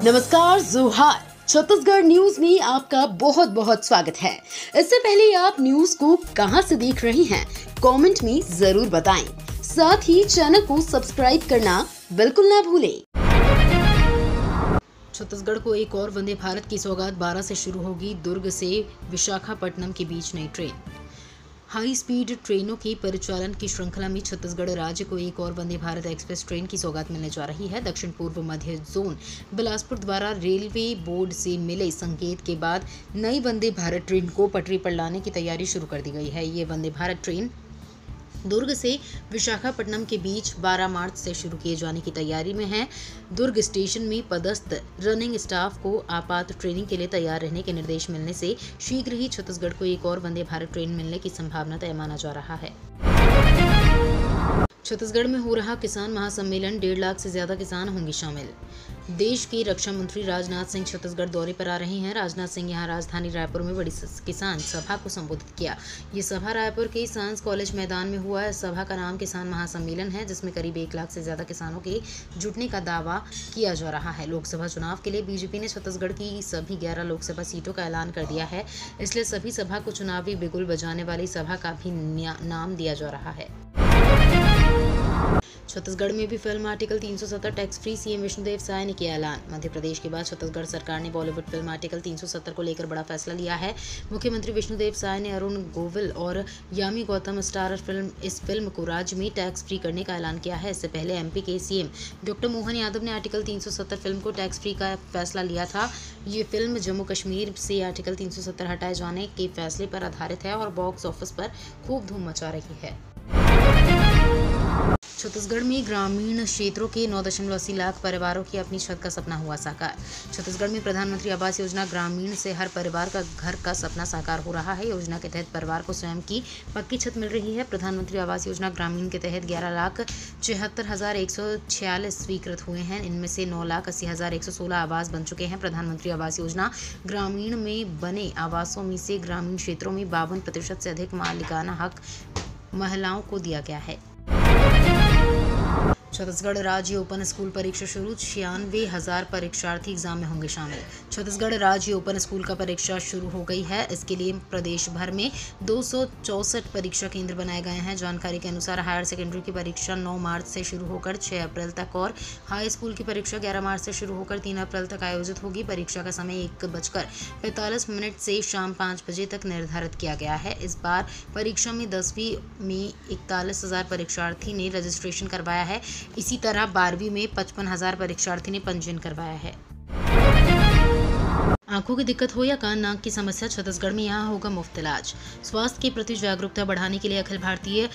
नमस्कार, जोहार। छत्तीसगढ़ न्यूज में आपका बहुत बहुत स्वागत है। इससे पहले आप न्यूज को कहां से देख रहे हैं, कमेंट में जरूर बताएं। साथ ही चैनल को सब्सक्राइब करना बिल्कुल ना भूलें। छत्तीसगढ़ को एक और वंदे भारत की सौगात 12 से शुरू होगी। दुर्ग से विशाखापट्टनम के बीच नई ट्रेन। हाई स्पीड ट्रेनों के परिचालन की श्रृंखला में छत्तीसगढ़ राज्य को एक और वंदे भारत एक्सप्रेस ट्रेन की सौगात मिलने जा रही है। दक्षिण पूर्व मध्य जोन बिलासपुर द्वारा रेलवे बोर्ड से मिले संकेत के बाद नई वंदे भारत ट्रेन को पटरी पर लाने की तैयारी शुरू कर दी गई है। ये वंदे भारत ट्रेन दुर्ग से विशाखापट्टनम के बीच 12 मार्च से शुरू किए जाने की तैयारी में है। दुर्ग स्टेशन में पदस्थ रनिंग स्टाफ को आपात ट्रेनिंग के लिए तैयार रहने के निर्देश मिलने से शीघ्र ही छत्तीसगढ़ को एक और वंदे भारत ट्रेन मिलने की संभावना तय माना जा रहा है। छत्तीसगढ़ में हो रहा किसान महासम्मेलन, 1.5 लाख से ज्यादा किसान होंगे शामिल। देश के रक्षा मंत्री राजनाथ सिंह छत्तीसगढ़ दौरे पर आ रहे हैं। राजनाथ सिंह यहां राजधानी रायपुर में बड़ी किसान सभा को संबोधित किया। ये सभा रायपुर के साइंस कॉलेज मैदान में हुआ। इस सभा का नाम किसान महासम्मेलन है, जिसमें करीब 1 लाख से ज्यादा किसानों के जुटने का दावा किया जा रहा है। लोकसभा चुनाव के लिए बीजेपी ने छत्तीसगढ़ की सभी 11 लोकसभा सीटों का ऐलान कर दिया है। इसलिए सभी सभा को चुनावी बिगुल बजाने वाली सभा का भी नाम दिया जा रहा है। छत्तीसगढ़ में भी film article 370 tax free, CM Vishnu Deo Sai ने किया ऐलान। मध्य प्रदेश के बाद छत्तीसगढ़ सरकार ने बॉलीवुड फिल्म आर्टिकल 370 को लेकर बड़ा फैसला लिया है। मुख्यमंत्री विष्णुदेव साय ने अरुण गोविल और यामी गौतम स्टारर इस फिल्म को राज्य में टैक्स फ्री करने का ऐलान किया है। इससे पहले एमपी के सीएम डॉक्टर मोहन यादव ने आर्टिकल 370 फिल्म को टैक्स फ्री का फैसला लिया था। ये फिल्म जम्मू कश्मीर से आर्टिकल 370 हटाए जाने के फैसले पर आधारित है और बॉक्स ऑफिस पर खूब धूम मचा रही है। छत्तीसगढ़ में ग्रामीण क्षेत्रों के 9.80 लाख परिवारों की अपनी छत का सपना हुआ साकार। छत्तीसगढ़ में प्रधानमंत्री आवास योजना ग्रामीण से हर परिवार का घर का सपना साकार हो रहा है। योजना के तहत परिवार को स्वयं की पक्की छत मिल रही है। प्रधानमंत्री आवास योजना ग्रामीण के तहत 11,76,146 स्वीकृत हुए हैं। इनमें से 9,80,116 आवास बन चुके हैं। प्रधानमंत्री आवास योजना ग्रामीण में बने आवासों में से ग्रामीण क्षेत्रों में 52% से अधिक मालिकाना हक महिलाओं को दिया गया है। छत्तीसगढ़ राज्य ओपन स्कूल परीक्षा शुरू, 96,000 परीक्षार्थी एग्जाम में होंगे शामिल। छत्तीसगढ़ राज्य ओपन स्कूल का परीक्षा शुरू हो गई है। इसके लिए प्रदेश भर में 264 परीक्षा केंद्र बनाए गए हैं। जानकारी के अनुसार हायर सेकेंडरी की परीक्षा 9 मार्च से शुरू होकर 6 अप्रैल तक और हाई स्कूल की परीक्षा 11 मार्च से शुरू होकर 3 अप्रैल तक आयोजित होगी। परीक्षा का समय 1:45 से शाम 5 बजे तक निर्धारित किया गया है। इस बार परीक्षा में 10वीं में 41,000 परीक्षार्थी ने रजिस्ट्रेशन करवाया है। इसी तरह 12वीं में 55,000 परीक्षार्थी ने पंजीयन करवाया है। आंखों की दिक्कत हो या कान नाक की समस्या, छत्तीसगढ़ में यहाँ होगा मुफ्त इलाज। स्वास्थ्य के प्रति जागरूकता बढ़ाने के लिए अखिल भारतीय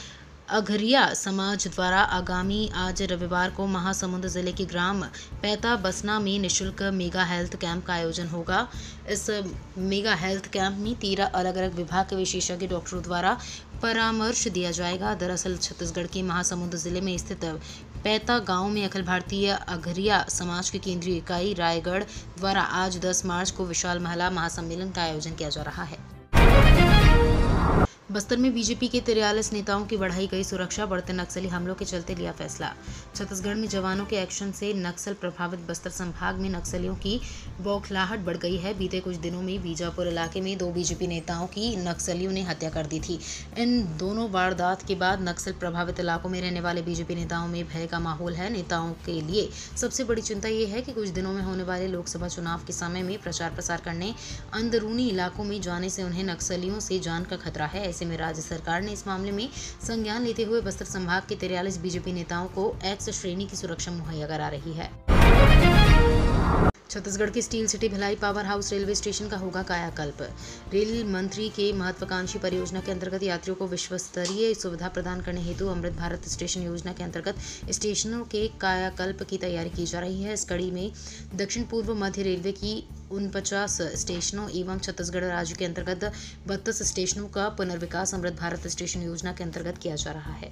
अघरिया समाज द्वारा आगामी आज रविवार को महासमुंद जिले के ग्राम पैता बसना में निःशुल्क मेगा हेल्थ कैंप का आयोजन होगा। इस मेगा हेल्थ कैंप में 13 अलग अलग विभाग के विशेषज्ञ डॉक्टरों द्वारा परामर्श दिया जाएगा। दरअसल छत्तीसगढ़ के महासमुंद जिले में स्थित पैता गांव में अखिल भारतीय अघरिया समाज की केंद्रीय इकाई रायगढ़ द्वारा आज 10 मार्च को विशाल महिला महासम्मेलन का आयोजन किया जा रहा है। बस्तर में बीजेपी के 43 नेताओं की बढ़ाई गई सुरक्षा, बढ़ते नक्सली हमलों के चलते लिया फैसला। छत्तीसगढ़ में जवानों के एक्शन से नक्सल प्रभावित बस्तर संभाग में नक्सलियों की बौखलाहट बढ़ गई है। बीते कुछ दिनों में बीजापुर इलाके में 2 बीजेपी नेताओं की नक्सलियों ने हत्या कर दी थी। इन दोनों वारदात के बाद नक्सल प्रभावित इलाकों में रहने वाले बीजेपी नेताओं में भय का माहौल है। नेताओं के लिए सबसे बड़ी चिंता ये है कि कुछ दिनों में होने वाले लोकसभा चुनाव के समय में प्रचार प्रसार करने अंदरूनी इलाकों में जाने से उन्हें नक्सलियों से जान का खतरा है। ऐसे में राज्य सरकार ने इस मामले में संज्ञान लेते हुए बस्तर संभाग के 43 बीजेपी नेताओं को एक्स श्रेणी की सुरक्षा मुहैया करा रही है। छत्तीसगढ़ के steel city Bhilai power house railway station का होगा कायाकल्प। रेल मंत्री के महत्वाकांक्षी परियोजना के अंतर्गत यात्रियों को विश्वस्तरीय सुविधा प्रदान करने हेतु अमृत भारत स्टेशन योजना के अंतर्गत स्टेशनों के कायाकल्प की तैयारी की जा रही है। इस कड़ी में दक्षिण पूर्व मध्य रेलवे की 49 स्टेशनों एवं छत्तीसगढ़ राज्य के अंतर्गत 32 स्टेशनों का पुनर्विकास अमृत भारत स्टेशन योजना के अंतर्गत किया जा रहा है।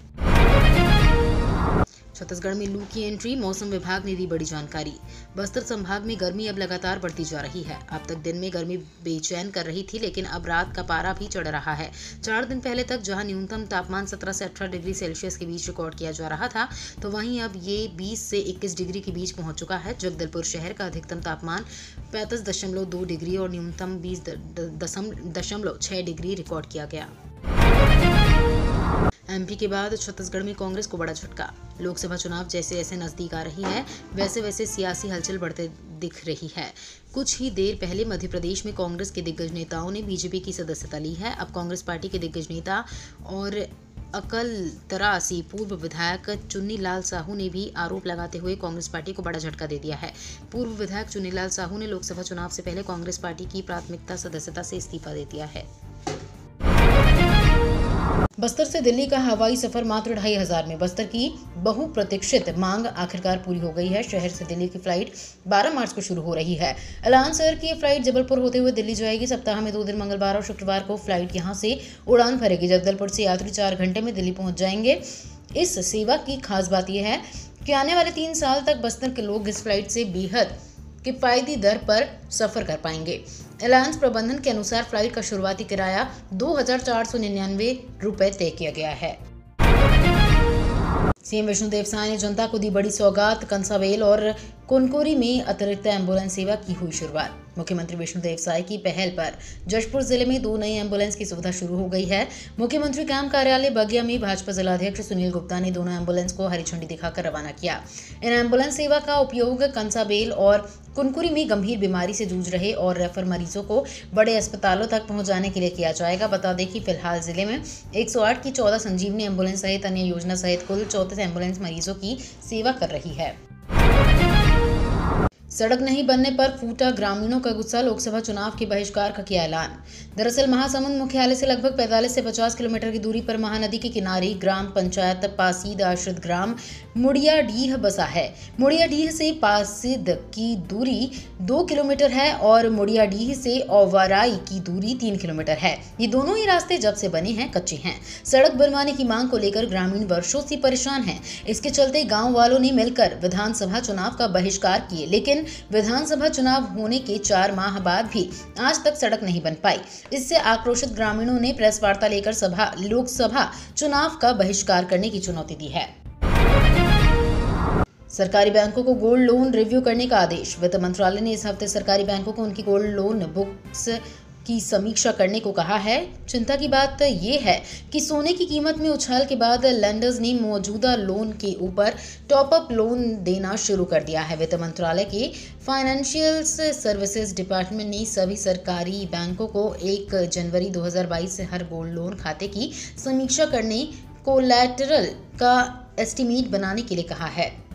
छत्तीसगढ़ में लू की एंट्री, मौसम विभाग ने दी बड़ी जानकारी। बस्तर संभाग में गर्मी अब लगातार बढ़ती जा रही है। अब तक दिन में गर्मी बेचैन कर रही थी, लेकिन अब रात का पारा भी चढ़ रहा है। 4 दिन पहले तक जहां न्यूनतम तापमान 17 से 18 डिग्री सेल्सियस के बीच रिकॉर्ड किया जा रहा था, तो वहीं अब ये 20 से 21 डिग्री के बीच पहुंच चुका है। जगदलपुर शहर का अधिकतम तापमान 35.2 डिग्री और न्यूनतम 20.6 डिग्री रिकॉर्ड किया गया। एमपी के बाद छत्तीसगढ़ में कांग्रेस को बड़ा झटका। लोकसभा चुनाव जैसे जैसे नजदीक आ रही है, वैसे वैसे सियासी हलचल बढ़ते दिख रही है। कुछ ही देर पहले मध्य प्रदेश में कांग्रेस के दिग्गज नेताओं ने बीजेपी की सदस्यता ली है। अब कांग्रेस पार्टी के दिग्गज नेता और अकलतरा से पूर्व विधायक चुन्नीलाल साहू ने भी आरोप लगाते हुए कांग्रेस पार्टी को बड़ा झटका दे दिया है। पूर्व विधायक चुन्नीलाल साहू ने लोकसभा चुनाव से पहले कांग्रेस पार्टी की प्राथमिकता सदस्यता से इस्तीफा दे दिया है। बस्तर से दिल्ली का हवाई सफर मात्र 2500 में। बस्तर की बहुप्रतीक्षित मांग आखिरकार पूरी हो गई है। शहर से दिल्ली की फ्लाइट 12 मार्च को शुरू हो रही है। एलायंस एयर की फ्लाइट जबलपुर होते हुए दिल्ली जाएगी। सप्ताह में 2 दिन मंगलवार और शुक्रवार को फ्लाइट यहां से उड़ान भरेगी। जगदलपुर से यात्री 4 घंटे में दिल्ली पहुंच जाएंगे। इस सेवा की खास बात यह है कि आने वाले 3 साल तक बस्तर के लोग इस फ्लाइट से बेहद किफायती दर पर सफर कर पाएंगे। एलायंस प्रबंधन के अनुसार फ्लाइट का शुरुआती किराया 2499 रुपए तय किया गया है। सीएम विष्णुदेव साय ने जनता को दी बड़ी सौगात। कंसाबेल और कुनकुरी में अतिरिक्त एम्बुलेंस सेवा की हुई शुरुआत। मुख्यमंत्री विष्णुदेव साय की पहल पर जशपुर जिले में 2 नई एम्बुलेंस की सुविधा शुरू हो गई है। मुख्यमंत्री कैंप कार्यालय बगिया में भाजपा जिलाध्यक्ष सुनील गुप्ता ने दोनों एम्बुलेंस को हरी झंडी दिखाकर रवाना किया। इन एम्बुलेंस सेवा का उपयोग कंसाबेल और कुनकुरी में गंभीर बीमारी से जूझ रहे और रेफर मरीजों को बड़े अस्पतालों तक पहुंचाने के लिए किया जाएगा। बता दें कि फिलहाल जिले में 108 की 14 संजीवनी एम्बुलेंस सहित अन्य योजना सहित कुल 34 एम्बुलेंस मरीजों की सेवा कर रही है। सड़क नहीं बनने पर फूटा ग्रामीणों का गुस्सा। लोकसभा चुनाव के बहिष्कार का किया ऐलान। दरअसल महासमुंद मुख्यालय से लगभग 45 से 50 किलोमीटर की दूरी पर महानदी के किनारे ग्राम पंचायत पासीद आश्रित ग्राम मुड़ियाडीह बसा है। मुड़ियाडीह से पासीद की दूरी 2 किलोमीटर है और मुड़ियाडीह से ओवाराई की दूरी 3 किलोमीटर है। ये दोनों ही रास्ते जब से बने हैं कच्चे हैं। सड़क बनवाने की मांग को लेकर ग्रामीण वर्षों से परेशान हैं। इसके चलते गाँव वालों ने मिलकर विधानसभा चुनाव का बहिष्कार किए, लेकिन विधानसभा चुनाव होने के 4 माह बाद भी आज तक सड़क नहीं बन पाई। इससे आक्रोशित ग्रामीणों ने प्रेस वार्ता लेकर लोकसभा चुनाव का बहिष्कार करने की चुनौती दी है। सरकारी बैंकों को गोल्ड लोन रिव्यू करने का आदेश। वित्त मंत्रालय ने इस हफ्ते सरकारी बैंकों को उनकी गोल्ड लोन बुक्स की समीक्षा करने को कहा है। चिंता की बात यह है कि सोने की कीमत में उछाल के बाद लेंडर्स ने मौजूदा लोन के ऊपर टॉप अप लोन देना शुरू कर दिया है। वित्त मंत्रालय के फाइनेंशियल सर्विसेज डिपार्टमेंट ने सभी सरकारी बैंकों को 1 जनवरी 2022 से हर गोल्ड लोन खाते की समीक्षा करने, कोलैटरल का एस्टीमेट बनाने के लिए कहा है।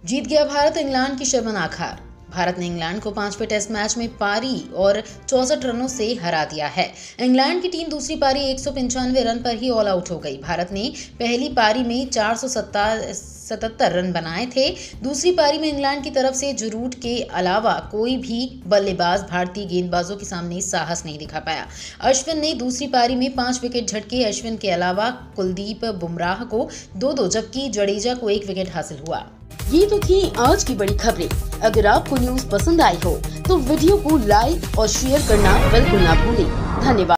जीत गया भारत, इंग्लैंड की शर्मनाक हार। भारत ने इंग्लैंड को 5वें टेस्ट मैच में पारी और 64 रनों से हरा दिया है। इंग्लैंड की टीम दूसरी पारी 195 रन पर ही ऑल आउट हो गई। भारत ने पहली पारी में 477 रन बनाए थे। दूसरी पारी में इंग्लैंड की तरफ से जरूट के अलावा कोई भी बल्लेबाज भारतीय गेंदबाजों के सामने साहस नहीं दिखा पाया। अश्विन ने दूसरी पारी में 5 विकेट झटके। अश्विन के अलावा कुलदीप बुमराह को 2-2 जबकि जडेजा को 1 विकेट हासिल हुआ। ये तो थी आज की बड़ी खबरें। अगर आपको न्यूज़ पसंद आई हो तो वीडियो को लाइक और शेयर करना बिल्कुल ना भूलें। धन्यवाद।